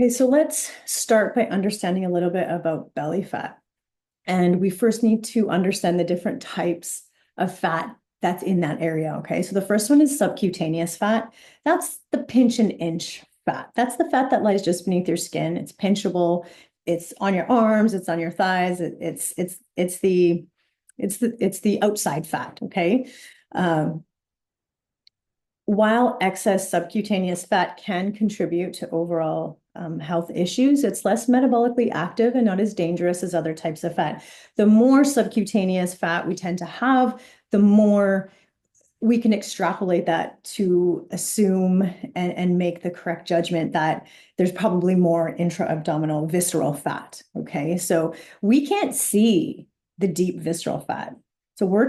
Okay, so let's start by understanding a little bit about belly fat. And we first need to understand the different types of fat that's in that area. Okay, so the first one is subcutaneous fat. That's the pinch and inch fat. That's the fat that lies just beneath your skin. It's pinchable. It's on your arms. It's on your thighs. It's the outside fat. Okay. Um, while excess subcutaneous fat can contribute to overall health issues, it's less metabolically active and not as dangerous as other types of fat. The more subcutaneous fat we tend to have, the more we can extrapolate that to assume and make the correct judgment that there's probably more intra-abdominal visceral fat. Okay, so we can't see the deep visceral fat. So we're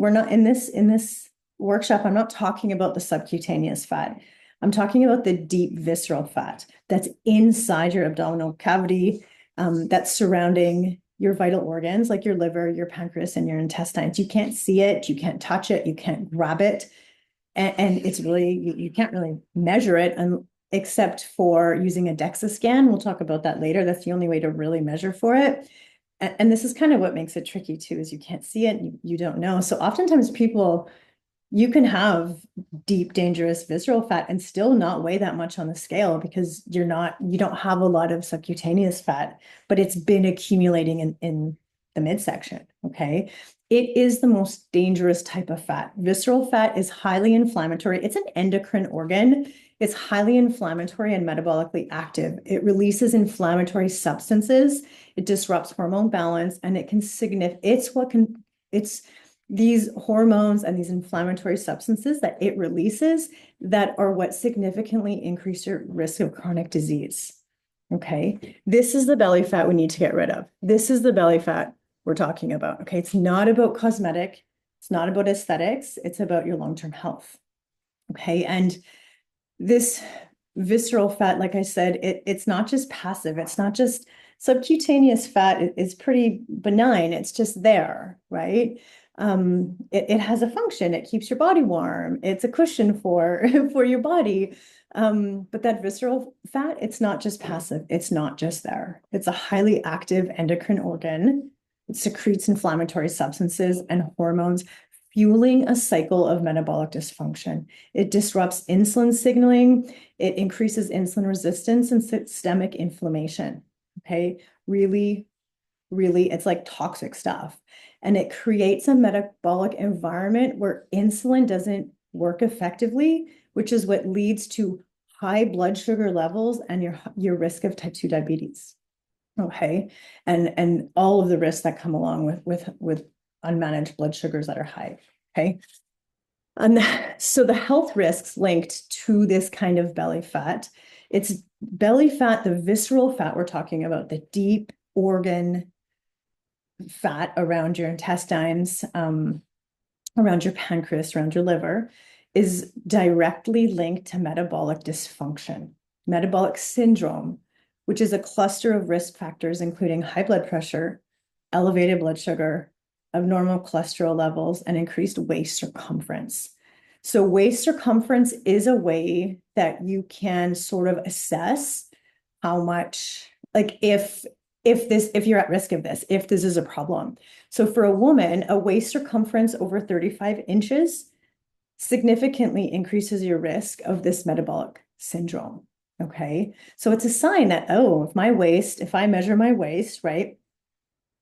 not in this workshop, I'm not talking about the subcutaneous fat. I'm talking about the deep visceral fat that's inside your abdominal cavity, that's surrounding your vital organs like your liver, your pancreas, and your intestines. You can't see it, you can't touch it, you can't grab it. And it's really, you can't really measure it except for using a DEXA scan. We'll talk about that later. That's the only way to really measure for it. And this is kind of what makes it tricky too, is you can't see it, you don't know. So oftentimes people, you can have deep, dangerous visceral fat and still not weigh that much on the scale because you don't have a lot of subcutaneous fat, but it's been accumulating in the midsection. Okay. It is the most dangerous type of fat. Visceral fat is highly inflammatory. It's an endocrine organ. It's highly inflammatory and metabolically active. It releases inflammatory substances. It disrupts hormone balance, and it's these hormones and these inflammatory substances that it releases that are what significantly increase your risk of chronic disease. Okay, this is the belly fat we need to get rid of. This is the belly fat we're talking about. Okay, it's not about cosmetic, it's not about aesthetics, it's about your long-term health. Okay, and this visceral fat, like I said, it's not just passive, it's not just subcutaneous fat is pretty benign, it's just there, right? It has a function. It keeps your body warm. It's a cushion for for your body. But that visceral fat, it's not just passive. It's not just there. It's a highly active endocrine organ. It secretes inflammatory substances and hormones, fueling a cycle of metabolic dysfunction. It disrupts insulin signaling. It increases insulin resistance and systemic inflammation. Okay, really, really, it's like toxic stuff. And it creates a metabolic environment where insulin doesn't work effectively, which is what leads to high blood sugar levels and your risk of type 2 diabetes. Okay. And all of the risks that come along with unmanaged blood sugars that are high. Okay. And so the health risks linked to this kind of belly fat, it's belly fat, the visceral fat we're talking about, the deep organ fat around your intestines, around your pancreas, around your liver, is directly linked to metabolic dysfunction, metabolic syndrome, which is a cluster of risk factors, including high blood pressure, elevated blood sugar, abnormal cholesterol levels, and increased waist circumference. So waist circumference is a way that you can sort of assess how much, like if you're at risk of this, if this is a problem. So for a woman, a waist circumference over 35 inches significantly increases your risk of this metabolic syndrome. Okay. So it's a sign that, oh, if I measure my waist, right?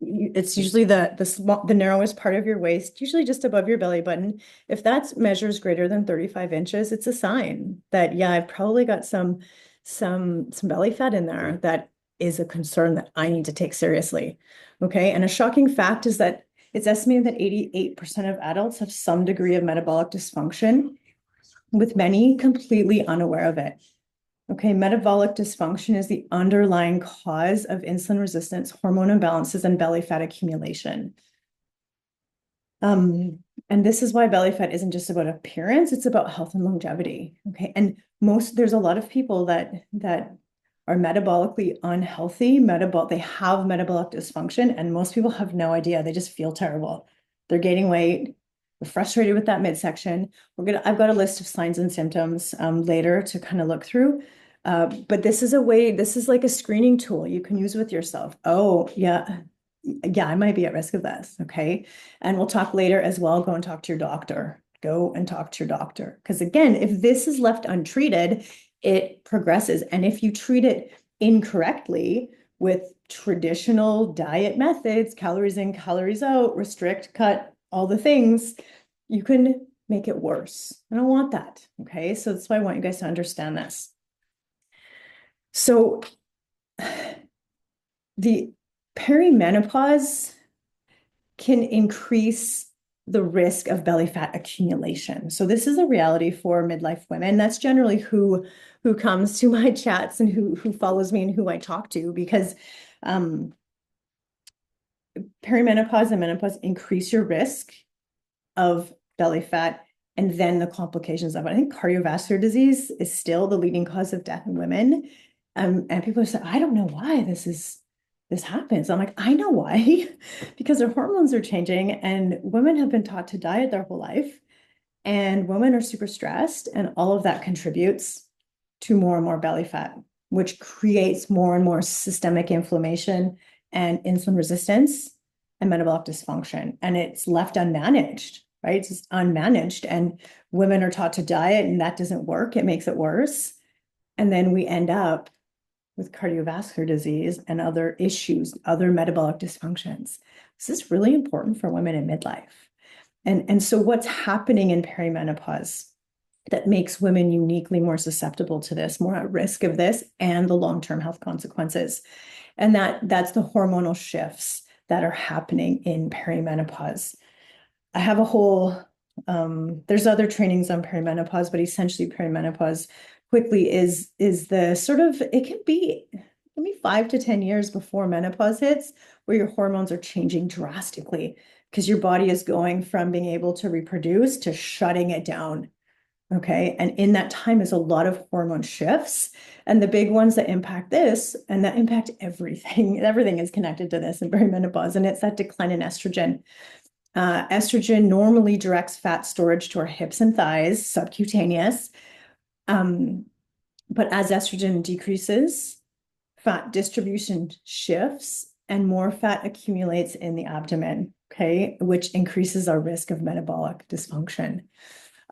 It's usually the narrowest part of your waist, usually just above your belly button. If that measures greater than 35 inches, it's a sign that, yeah, I've probably got some belly fat in there that is a concern that I need to take seriously. Okay. And a shocking fact is that it's estimated that 88% of adults have some degree of metabolic dysfunction, with many completely unaware of it. Okay, metabolic dysfunction is the underlying cause of insulin resistance, hormone imbalances, and belly fat accumulation. And this is why belly fat isn't just about appearance, it's about health and longevity. Okay, and there's a lot of people that are metabolically unhealthy, they have metabolic dysfunction, and most people have no idea. They just feel terrible. They're gaining weight. They're frustrated with that midsection. I've got a list of signs and symptoms later to kind of look through. But this is a way, this is like a screening tool you can use with yourself. Oh, yeah, I might be at risk of this. Okay. And we'll talk later as well. Go and talk to your doctor. Go and talk to your doctor. Because again, if this is left untreated, it progresses. And if you treat it incorrectly with traditional diet methods, calories in, calories out, restrict, cut, all the things, you can make it worse. I don't want that. Okay. So that's why I want you guys to understand this. So the perimenopause can increase the risk of belly fat accumulation. So this is a reality for midlife women. That's generally who comes to my chats and who follows me and who I talk to, because perimenopause and menopause increase your risk of belly fat and then the complications of it. I think cardiovascular disease is still the leading cause of death in women. And people say, I don't know why this happens. I'm like, I know why, because their hormones are changing and women have been taught to diet their whole life and women are super stressed, and all of that contributes to more and more belly fat, which creates more and more systemic inflammation and insulin resistance and metabolic dysfunction. And it's left unmanaged, right? It's just unmanaged. And women are taught to diet and that doesn't work. It makes it worse. And then we end up with cardiovascular disease and other issues, other metabolic dysfunctions. This is really important for women in midlife. And so what's happening in perimenopause that makes women uniquely more susceptible to this, more at risk of this and the long-term health consequences? And that's the hormonal shifts that are happening in perimenopause. I have a whole, there's other trainings on perimenopause, but essentially perimenopause quickly is the sort of, it can be 5 to 10 years before menopause hits, where your hormones are changing drastically because your body is going from being able to reproduce to shutting it down. Okay. And in that time is a lot of hormone shifts. And the big ones that impact this and that impact everything, everything is connected to this in perimenopause. And it's that decline in estrogen. Estrogen normally directs fat storage to our hips and thighs, subcutaneous. But as estrogen decreases, fat distribution shifts and more fat accumulates in the abdomen, okay, which increases our risk of metabolic dysfunction.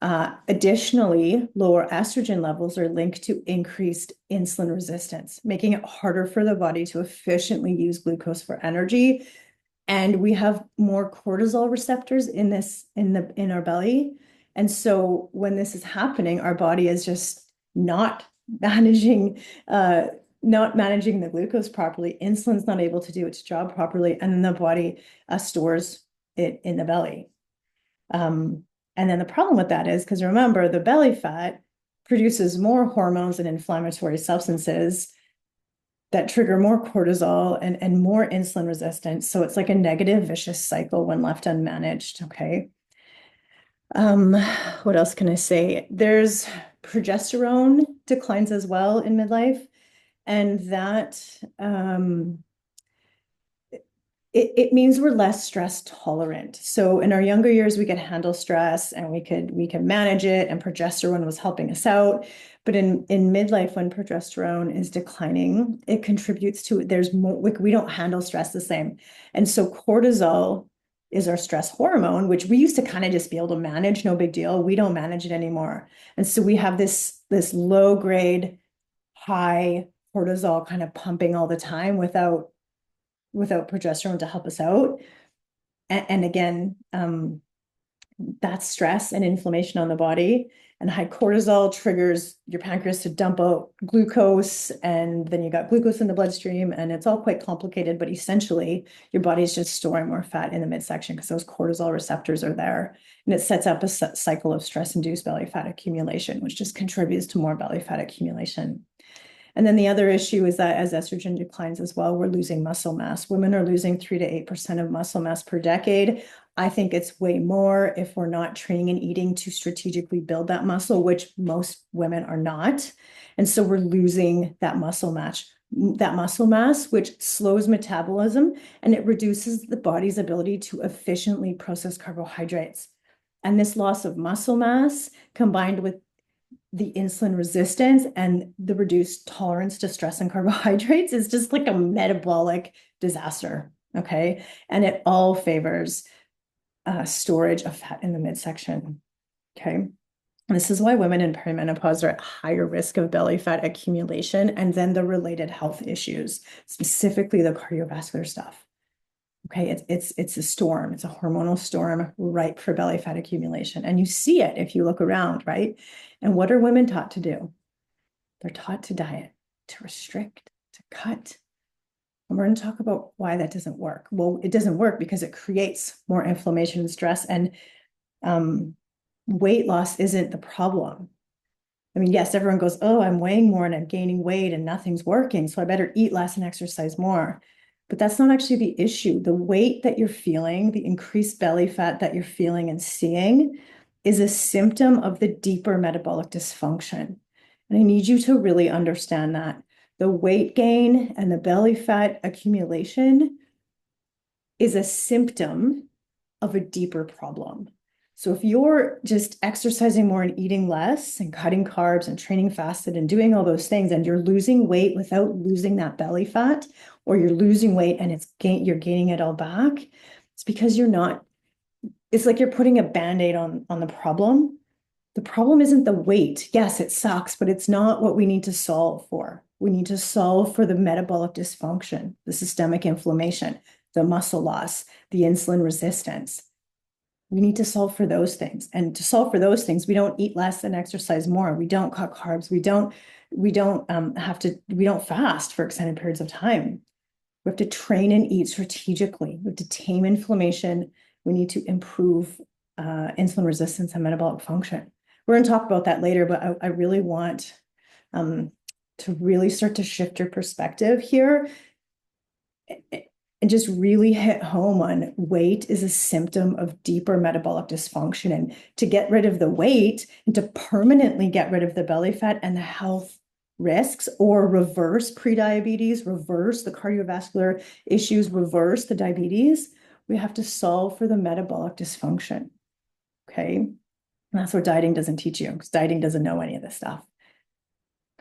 Additionally, lower estrogen levels are linked to increased insulin resistance, making it harder for the body to efficiently use glucose for energy. And we have more cortisol receptors in our belly. And so when this is happening, our body is just not managing the glucose properly. Insulin's not able to do its job properly, and then the body stores it in the belly. And then the problem with that is, because remember, the belly fat produces more hormones and inflammatory substances that trigger more cortisol and more insulin resistance. So it's like a negative vicious cycle when left unmanaged. Okay. What else can I say? There's progesterone declines as well in midlife, and that it means we're less stress tolerant. So in our younger years, we could handle stress and we could manage it, and progesterone was helping us out. But in midlife, when progesterone is declining, it contributes to there's more, we don't handle stress the same. And so cortisol is our stress hormone, which we used to kind of just be able to manage, no big deal. We don't manage it anymore. And so we have this low grade, high cortisol kind of pumping all the time without progesterone to help us out. And again, that's stress and inflammation on the body. And high cortisol triggers your pancreas to dump out glucose, and then you got glucose in the bloodstream, and it's all quite complicated, but essentially your body's just storing more fat in the midsection because those cortisol receptors are there. And it sets up a cycle of stress-induced belly fat accumulation, which just contributes to more belly fat accumulation. And then the other issue is that as estrogen declines as well, we're losing muscle mass. Women are losing 3 to 8% of muscle mass per decade. I think it's way more if we're not training and eating to strategically build that muscle, which most women are not. And so we're losing that muscle mass, which slows metabolism and it reduces the body's ability to efficiently process carbohydrates. And this loss of muscle mass combined with the insulin resistance and the reduced tolerance to stress and carbohydrates is just like a metabolic disaster. Okay. And it all favors storage of fat in the midsection. Okay. This is why women in perimenopause are at higher risk of belly fat accumulation and then the related health issues, specifically the cardiovascular stuff. Okay, it's a storm. It's a hormonal storm ripe for belly fat accumulation. And you see it if you look around, right? And what are women taught to do? They're taught to diet, to restrict, to cut. And we're going to talk about why that doesn't work. Well, it doesn't work because it creates more inflammation and stress, and weight loss isn't the problem. I mean, yes, everyone goes, oh, I'm weighing more and I'm gaining weight and nothing's working, so I better eat less and exercise more. But that's not actually the issue. The weight that you're feeling, the increased belly fat that you're feeling and seeing is a symptom of the deeper metabolic dysfunction. And I need you to really understand that. The weight gain and the belly fat accumulation is a symptom of a deeper problem. So if you're just exercising more and eating less and cutting carbs and training fasted and doing all those things, and you're losing weight without losing that belly fat, or you're losing weight and you're gaining it all back, it's because you're not, it's like you're putting a Band-Aid on the problem. The problem isn't the weight. Yes, it sucks, but it's not what we need to solve for. We need to solve for the metabolic dysfunction, the systemic inflammation, the muscle loss, the insulin resistance. We need to solve for those things. And to solve for those things, we don't eat less and exercise more. We don't cut carbs. We don't fast for extended periods of time. We have to train and eat strategically. We have to tame inflammation. We need to improve insulin resistance and metabolic function. We're going to talk about that later, but I really want to really start to shift your perspective here and just really hit home on weight is a symptom of deeper metabolic dysfunction. And to get rid of the weight and to permanently get rid of the belly fat and the health risks, or reverse prediabetes, reverse the cardiovascular issues, reverse the diabetes, we have to solve for the metabolic dysfunction. Okay. And that's what dieting doesn't teach you, because dieting doesn't know any of this stuff.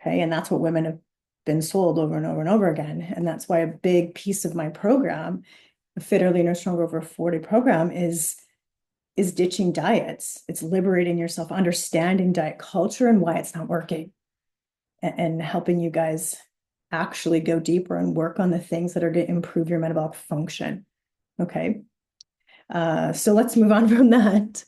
Okay. And that's what women have been sold over and over and over again. And that's why a big piece of my program, the Fitter, Leaner, Stronger Over 40 program, is ditching diets. It's liberating yourself, understanding diet culture and why it's not working, and helping you guys actually go deeper and work on the things that are going to improve your metabolic function. Okay. So let's move on from that.